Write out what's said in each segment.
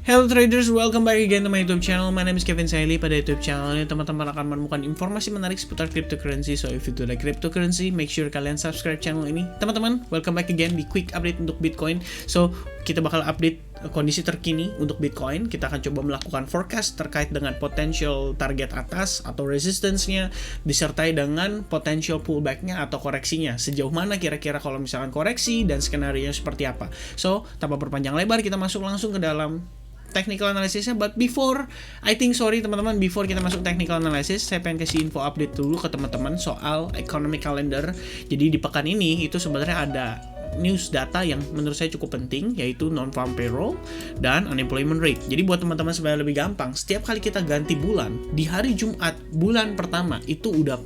Hello traders, welcome back again to my YouTube channel. My name is Kevin Saili. Pada YouTube channel ini teman-teman akan menemukan informasi menarik seputar cryptocurrency. So if you do like cryptocurrency, make sure kalian subscribe channel ini. Teman-teman, welcome back again di quick update untuk Bitcoin. So kita bakal update kondisi terkini untuk Bitcoin. Kita akan coba melakukan forecast terkait dengan potential target atas atau resistance-nya, disertai dengan potential pullback-nya atau koreksinya. Sejauh mana kira-kira kalau misalkan koreksi dan skenario seperti apa. So tanpa berpanjang lebar, kita masuk langsung ke dalam technical analysis-nya. But before, teman-teman, before kita masuk technical analysis, saya pengen kasih info update dulu ke teman-teman soal economic calendar. Jadi di pekan ini itu sebenarnya ada news data yang menurut saya cukup penting, yaitu non-farm payroll dan unemployment rate. Jadi buat teman-teman supaya lebih gampang, setiap kali kita ganti bulan, di hari Jumat bulan pertama itu udah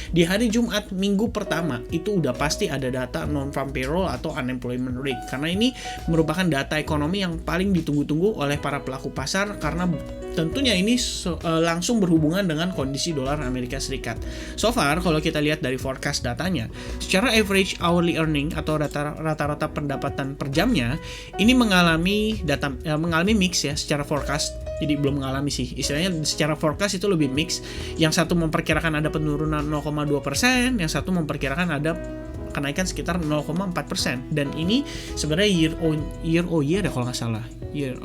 di hari Jumat minggu pertama itu udah pasti ada data non-farm payroll atau unemployment rate. Karena ini merupakan data ekonomi yang paling ditunggu-tunggu oleh para pelaku pasar, karena tentunya ini langsung berhubungan dengan kondisi dolar Amerika Serikat. So far, kalau kita lihat dari forecast datanya, secara average hourly earning atau rata-rata pendapatan per jamnya, ini mengalami mix ya secara forecast. Jadi belum mengalami sih, istilahnya secara forecast itu lebih mix. Yang satu memperkirakan ada penurunan 0,2%, yang satu memperkirakan ada kenaikan sekitar 0,4%. Dan ini sebenarnya year on year ya kalau nggak salah, year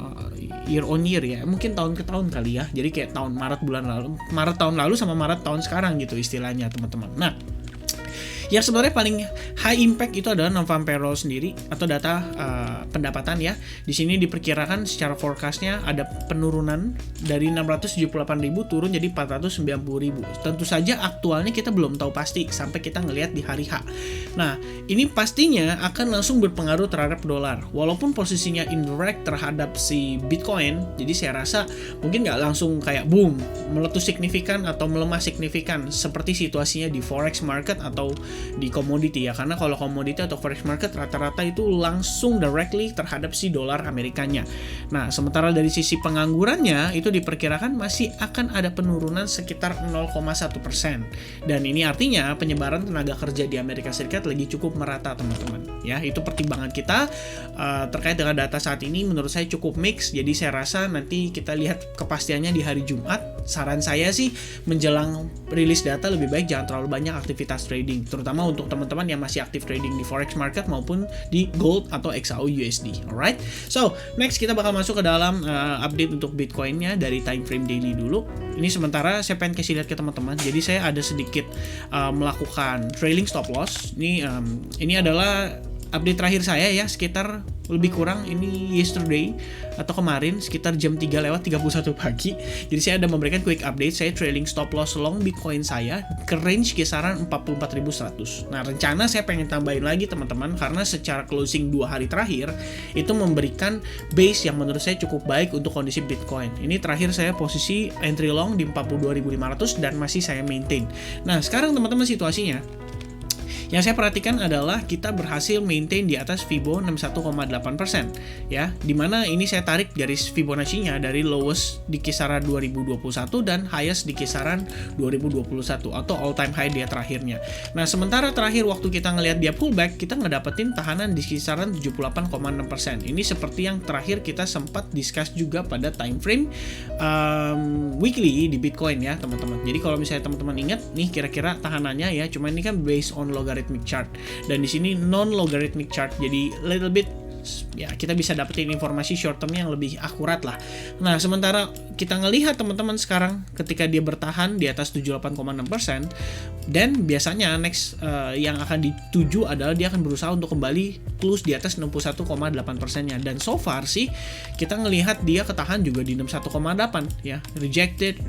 on year ya, mungkin tahun ke tahun kali ya. Jadi kayak Maret tahun lalu sama Maret tahun sekarang gitu istilahnya teman-teman. Nah, yang sebenarnya paling high impact itu adalah non-farm payroll sendiri atau data pendapatan ya. Di sini diperkirakan secara forecastnya ada penurunan dari 678.000 turun jadi 490.000. Tentu saja aktualnya kita belum tahu pasti sampai kita ngelihat di hari H. Nah, ini pastinya akan langsung berpengaruh terhadap dolar. Walaupun posisinya indirect terhadap si Bitcoin, jadi saya rasa mungkin nggak langsung kayak boom, meletus signifikan atau melemah signifikan seperti situasinya di forex market atau di komoditi ya, karena kalau komoditi atau forex market rata-rata itu langsung directly terhadap si dolar Amerikanya. Nah, sementara dari sisi penganggurannya itu diperkirakan masih akan ada penurunan sekitar 0,1%. Dan ini artinya penyebaran tenaga kerja di Amerika Serikat lagi cukup merata teman-teman. Ya, itu pertimbangan kita terkait dengan data saat ini menurut saya cukup mix. Jadi saya rasa nanti kita lihat kepastiannya di hari Jumat. Saran saya sih menjelang rilis data lebih baik jangan terlalu banyak aktivitas trading, terutama untuk teman-teman yang masih aktif trading di forex market maupun di gold atau XAU USD. Alright, so next kita bakal masuk ke dalam update untuk Bitcoinnya dari time frame daily dulu. Ini sementara saya pengen kasih lihat ke teman-teman. Jadi saya ada sedikit melakukan trailing stop loss. Ini adalah update terakhir saya ya, sekitar lebih kurang ini yesterday atau kemarin sekitar jam 3:31 pagi. Jadi saya ada memberikan quick update. Saya trailing stop loss long Bitcoin saya ke range kisaran 44.100. Nah, rencana saya pengen tambahin lagi teman-teman, karena secara closing 2 hari terakhir itu memberikan base yang menurut saya cukup baik untuk kondisi Bitcoin. Ini terakhir saya posisi entry long di 42.500 dan masih saya maintain. Nah, sekarang teman-teman situasinya, yang saya perhatikan adalah kita berhasil maintain di atas Fibo 61,8% ya, dimana ini saya tarik garis Fibonacci-nya dari lowest di kisaran 2021 dan highest di kisaran 2021 atau all time high dia terakhirnya. Nah, sementara terakhir waktu kita ngelihat dia pullback, kita ngedapetin tahanan di kisaran 78,6%. Ini seperti yang terakhir kita sempat discuss juga pada time frame weekly di Bitcoin ya teman-teman. Jadi kalau misalnya teman-teman ingat nih kira-kira tahanannya ya, cuma ini kan based on logarithmic chart, dan di sini non logarithmic chart, jadi little bit ya kita bisa dapetin informasi short term yang lebih akurat lah. Nah, sementara kita ngelihat teman-teman sekarang ketika dia bertahan di atas 78,6%, dan biasanya next yang akan dituju adalah dia akan berusaha untuk kembali close di atas 61,8%-nya. Dan so far sih kita ngelihat dia ketahan juga di 61,8 ya, rejected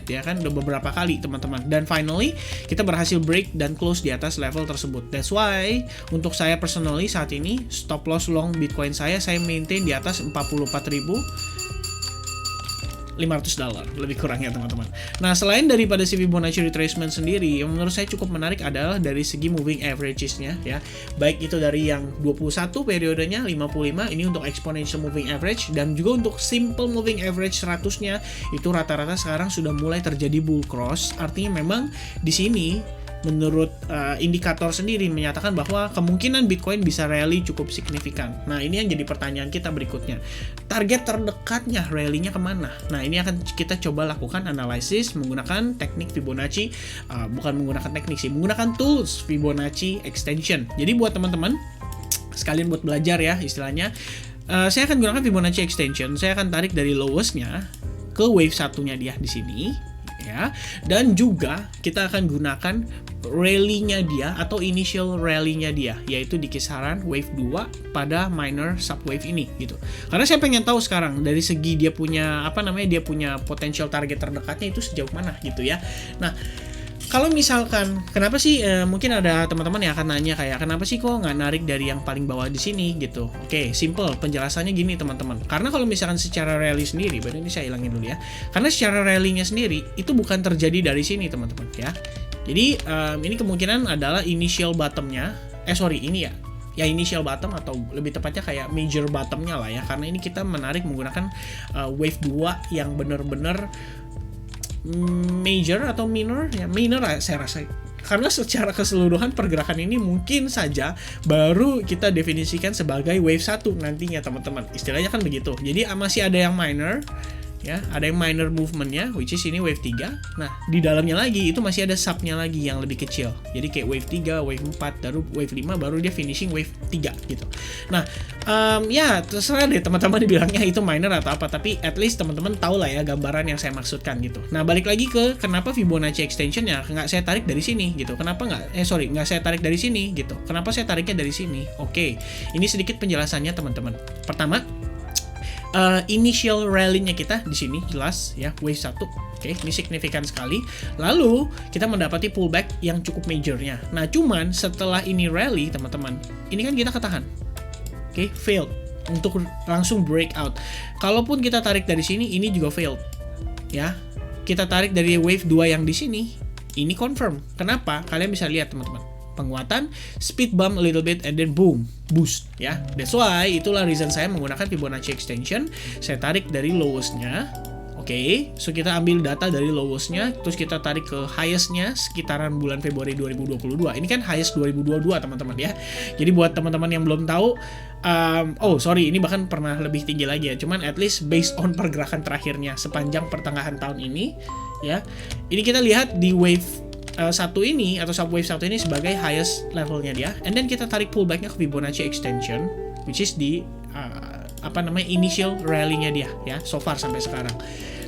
ya kan, udah beberapa kali teman-teman, dan finally kita berhasil break dan close di atas level tersebut. That's why untuk saya personally saat ini stop loss long Bitcoin saya maintain di atas 44.500 dolar lebih kurangnya teman-teman. Nah, selain daripada si Fibonacci retracement sendiri, yang menurut saya cukup menarik adalah dari segi moving averages-nya ya. Baik itu dari yang 21 periodenya, 55 ini untuk exponential moving average, dan juga untuk simple moving average 100-nya itu rata-rata sekarang sudah mulai terjadi bull cross. Artinya memang di sini menurut indikator sendiri menyatakan bahwa kemungkinan Bitcoin bisa rally cukup signifikan. Nah, ini yang jadi pertanyaan kita berikutnya. Target terdekatnya rally-nya kemana? Nah, ini akan kita coba lakukan analisis menggunakan teknik Fibonacci, bukan menggunakan teknik sih, menggunakan tools Fibonacci extension. Jadi buat teman-teman sekalian buat belajar ya istilahnya, saya akan gunakan Fibonacci extension. Saya akan tarik dari lowest-nya ke wave satunya dia di sini ya, dan juga kita akan gunakan rally-nya dia atau initial rally-nya dia, yaitu di kisaran wave 2 pada minor subwave ini gitu. Karena saya pengen tahu sekarang dari segi dia punya dia punya potential target terdekatnya itu sejauh mana gitu ya. Nah, kalau misalkan kenapa sih mungkin ada teman-teman yang akan nanya kayak kenapa sih kok nggak narik dari yang paling bawah di sini gitu. Oke, simple penjelasannya gini teman-teman. Karena kalau misalkan secara rally sendiri, baru ini saya hilangin dulu ya. Karena secara rally-nya sendiri itu bukan terjadi dari sini teman-teman ya. Jadi ini kemungkinan adalah initial bottom-nya. Ini ya initial bottom atau lebih tepatnya kayak major bottom-nya lah ya. Karena ini kita menarik menggunakan wave 2 yang benar-benar major atau minor ya, minor saya rasa, karena secara keseluruhan pergerakan ini mungkin saja baru kita definisikan sebagai wave 1 nantinya teman-teman, istilahnya kan begitu. Jadi masih ada yang minor ya, ada yang minor movementnya, which is ini wave 3. Nah, di dalamnya lagi itu masih ada subnya lagi yang lebih kecil. Jadi kayak wave 3, wave 4, baru wave 5, baru dia finishing wave 3 gitu. Nah, ya terserah deh teman-teman dibilangnya itu minor atau apa, tapi at least teman-teman tahu lah ya gambaran yang saya maksudkan gitu. Nah, balik lagi ke kenapa Fibonacci extensionnya nggak saya tarik dari sini gitu. Kenapa nggak saya tarik dari sini gitu. Kenapa saya tariknya dari sini? Oke, ini sedikit penjelasannya teman-teman. Pertama, initial rally-nya kita di sini jelas ya, wave 1. Oke, ini signifikan sekali. Lalu kita mendapati pullback yang cukup majornya. Nah, cuman setelah ini rally teman-teman, ini kan kita ketahan. Oke, failed untuk langsung breakout. Kalaupun kita tarik dari sini, ini juga failed. Ya. Kita tarik dari wave 2 yang di sini, ini confirm. Kenapa? Kalian bisa lihat teman-teman. Penguatan, speed bump a little bit, and then boom, boost ya. That's why itulah reason saya menggunakan Fibonacci extension. Saya tarik dari lowest-nya. Oke, so kita ambil data dari lowest-nya, terus kita tarik ke highest-nya sekitaran bulan Februari 2022. Ini kan highest 2022 teman-teman ya. Jadi buat teman-teman yang belum tahu, ini bahkan pernah lebih tinggi lagi ya. Cuman at least based on pergerakan terakhirnya sepanjang pertengahan tahun ini ya. Ini kita lihat di wave satu ini atau subwave 1 ini sebagai highest levelnya dia, and then kita tarik pullbacknya ke Fibonacci extension, which is di initial rally-nya dia ya, so far sampai sekarang.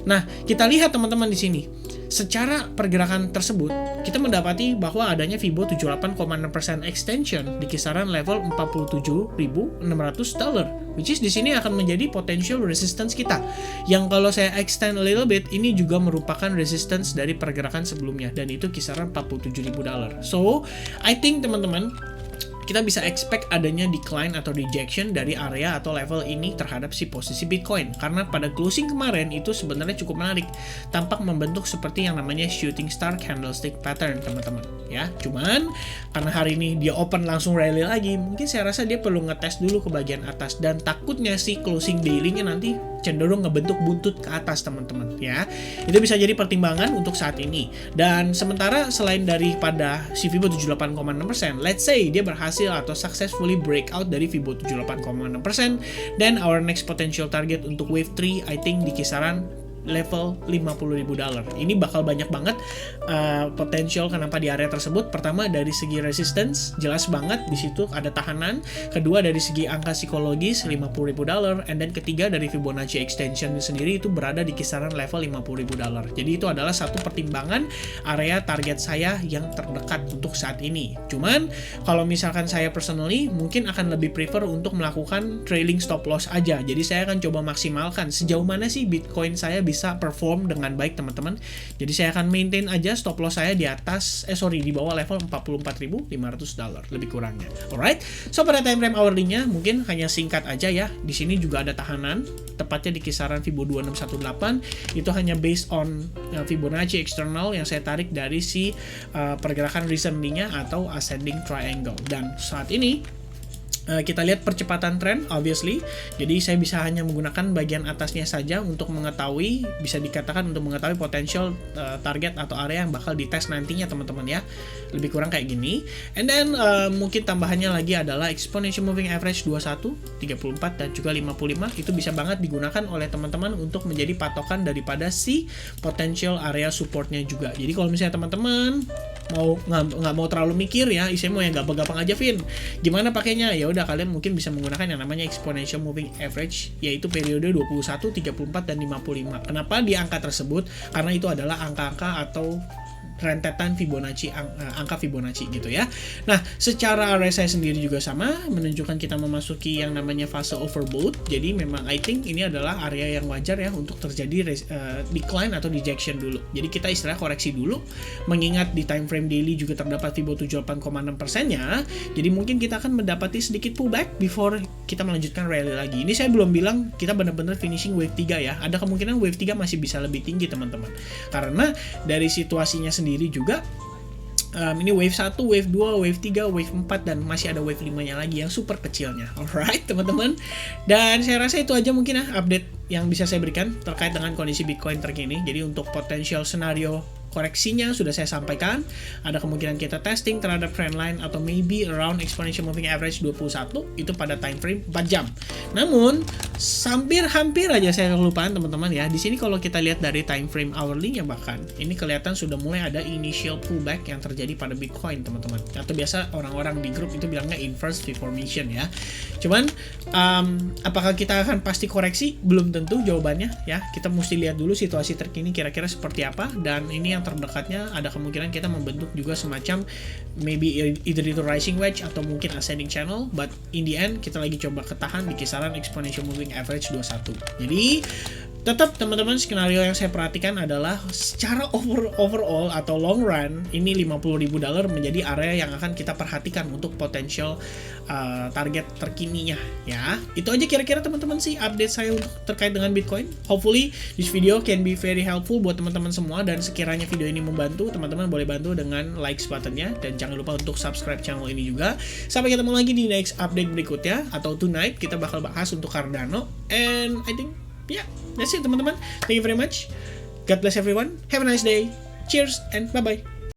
Nah, kita lihat teman-teman di sini. Secara pergerakan tersebut, kita mendapati bahwa adanya Fibo 78,6% extension di kisaran level $47.600, which is di sini akan menjadi potential resistance kita. Yang kalau saya extend a little bit, ini juga merupakan resistance dari pergerakan sebelumnya, dan itu kisaran $47.000. So, I think teman-teman, kita bisa expect adanya decline atau rejection dari area atau level ini terhadap si posisi Bitcoin, karena pada closing kemarin itu sebenarnya cukup menarik, tampak membentuk seperti yang namanya shooting star candlestick pattern teman-teman ya. Cuman karena hari ini dia open langsung rally lagi, mungkin saya rasa dia perlu ngetes dulu ke bagian atas, dan takutnya si closing daily-nya nanti cenderung ngebentuk buntut ke atas teman-teman ya. Itu bisa jadi pertimbangan untuk saat ini. Dan sementara selain daripada si Fibo 78,6%, let's say dia berhasil atau successfully breakout dari Fibo 78,6%, then our next potential target untuk wave 3 I think di kisaran level $50.000. Ini bakal banyak banget potensial kenapa di area tersebut. Pertama dari segi resistance, jelas banget di situ ada tahanan. Kedua dari segi angka psikologis $50.000, and then ketiga dari Fibonacci extension sendiri itu berada di kisaran level $50.000. Jadi itu adalah satu pertimbangan area target saya yang terdekat untuk saat ini. Cuman kalau misalkan saya personally mungkin akan lebih prefer untuk melakukan trailing stop loss aja. Jadi saya akan coba maksimalkan sejauh mana sih Bitcoin saya bisa perform dengan baik teman-teman. Jadi saya akan maintain aja stop loss saya di atas di bawah level $44.500 lebih kurangnya. Alright. So pada time frame hourly-nya mungkin hanya singkat aja ya. Di sini juga ada tahanan tepatnya di kisaran Fibo 2618. Itu hanya based on Fibonacci external yang saya tarik dari si pergerakan recently-nya atau ascending triangle. Dan saat ini Kita lihat percepatan tren, obviously. Jadi saya bisa hanya menggunakan bagian atasnya saja untuk mengetahui, bisa dikatakan untuk mengetahui potential target atau area yang bakal dites nantinya teman-teman ya. Lebih kurang kayak gini. And then mungkin tambahannya lagi adalah exponential moving average 21, 34 dan juga 55. Itu bisa banget digunakan oleh teman-teman untuk menjadi patokan daripada si potential area supportnya juga. Jadi kalau misalnya teman-teman nggak mau terlalu mikir ya, isinya mau yang gampang-gampang aja, Vin. Gimana pakainya? Ya udah, kalian mungkin bisa menggunakan yang namanya exponential moving average, yaitu periode 21, 34 dan 55. Kenapa di angka tersebut? Karena itu adalah angka-angka atau rentetan Fibonacci, angka Fibonacci gitu ya. Nah, secara RSI sendiri juga sama, menunjukkan kita memasuki yang namanya fase overbought. Jadi memang I think ini adalah area yang wajar ya untuk terjadi decline atau rejection dulu. Jadi kita istilah koreksi dulu, mengingat di time frame daily juga terdapat Fibo 78,6%-nya. Jadi mungkin kita akan mendapati sedikit pullback before kita melanjutkan rally lagi. Ini saya belum bilang kita benar-benar finishing wave 3 ya. Ada kemungkinan wave 3 masih bisa lebih tinggi teman-teman. Karena dari situasinya sendiri juga ini wave 1, wave 2, wave 3, wave 4 dan masih ada wave 5-nya lagi yang super kecilnya. Alright teman-teman. Dan saya rasa itu aja mungkin ya update yang bisa saya berikan terkait dengan kondisi Bitcoin terkini. Jadi untuk potential scenario koreksinya sudah saya sampaikan. Ada kemungkinan kita testing terhadap trendline atau maybe around exponential moving average 21 itu pada time frame 4 jam. Namun hampir aja saya kelupaan teman-teman ya. Di sini kalau kita lihat dari time frame hourly-nya bahkan ini kelihatan sudah mulai ada initial pullback yang terjadi pada Bitcoin teman-teman. Atau biasa orang-orang di grup itu bilangnya inverse V formation ya. Cuman apakah kita akan pasti koreksi? Belum tentu jawabannya ya. Kita mesti lihat dulu situasi terkini kira-kira seperti apa, dan ini yang terdekatnya ada kemungkinan kita membentuk juga semacam maybe either itu rising wedge atau mungkin ascending channel, but in the end kita lagi coba ketahan di kisaran exponential moving average 21. Jadi tetap teman-teman, skenario yang saya perhatikan adalah secara overall atau long run ini $50.000 menjadi area yang akan kita perhatikan untuk potential target terkininya ya. Itu aja kira-kira teman-teman sih update saya untuk terkait dengan Bitcoin. Hopefully this video can be very helpful buat teman-teman semua, dan sekiranya video ini membantu, teman-teman boleh bantu dengan likes buttonnya, dan jangan lupa untuk subscribe channel ini juga. Sampai ketemu lagi di next update berikutnya, atau tonight kita bakal bahas untuk Cardano, and I think yeah, that's it teman-teman. Thank you very much. God bless everyone. Have a nice day. Cheers and bye-bye.